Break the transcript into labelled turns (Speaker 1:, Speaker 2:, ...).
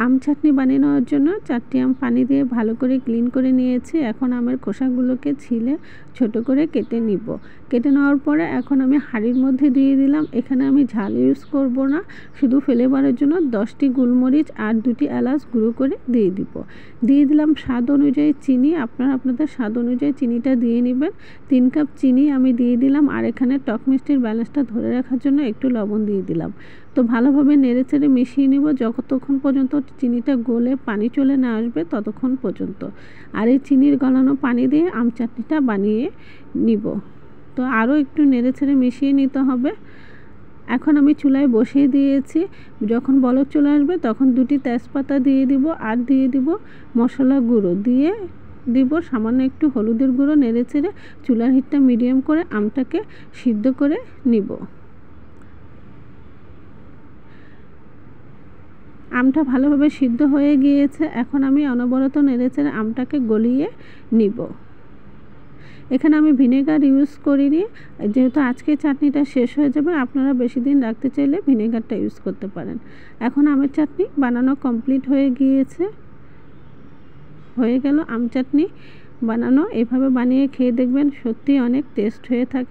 Speaker 1: আম চাটনি বানিয়ে নেওয়ার জন্য 4টি আম পানি দিয়ে ভালো করে ক্লিন করে নিয়েছি। এখন আমের খোসাগুলোকে ছিলে ছোট করে কেটে নিব। কেটে নেওয়ার পরে এখন আমি হাঁড়ির মধ্যে দিয়ে দিলাম। এখানে আমি ঝাল ইউজ করব না, শুধু ফ্লেভারের জন্য 10টি গোলমরিচ আর 2টি এলাচ গুঁড়ো করে দিয়ে দিব। দিয়ে দিলাম স্বাদ অনুযায়ী চিনি। আপনারা আপনাদের স্বাদ অনুযায়ী চিনিটা দিয়ে নেবেন। 3 কাপ চিনি আমি দিয়ে দিলাম। আর এখানে টক মিষ্টির ব্যালেন্সটা ধরে রাখার জন্য একটু লবণ দিয়ে দিলাম। তো ভালোভাবে নেড়েচেড়ে মিশিয়ে নিব যতক্ষণ পর্যন্ত চিনিটা গলে পানি চলে না আসবে ততক্ষণ পর্যন্ত। আর এই চিনির গলানো পানি দিয়ে আম চাটনিটা বানিয়ে নিব। তো আরও একটু নেড়েচেড়ে মিশিয়ে নিতে হবে। এখন আমি চুলায় বসিয়ে দিয়েছি। যখন বলক চলে আসবে তখন 2টি তেজপাতা দিয়ে দিব আর দিয়ে দিব মশলা গুঁড়ো, দিয়ে দিব সামান্য একটু হলুদের গুঁড়ো। নেড়েচেড়ে চুলার হিটটা মিডিয়াম করে আমটাকে সিদ্ধ করে নিব। আমটা ভালোভাবে সিদ্ধ হয়ে গিয়েছে। এখন আমি অনবরত নেড়েচেড়ে আমটাকে গলিয়ে নিব। এখানে আমি ভিনেগার ইউজ করিনি, যেহেতু আজকে চাটনিটা শেষ হয়ে যাবে। আপনারা বেশি দিন রাখতে চাইলে ভিনেগারটা ইউজ করতে পারেন। এখন আমের চাটনি বানানো কমপ্লিট হয়ে গিয়েছে। হয়ে গেল আম চাটনি বানানো। এভাবে বানিয়ে খেয়ে দেখবেন, সত্যি অনেক টেস্ট হয়ে থাকে।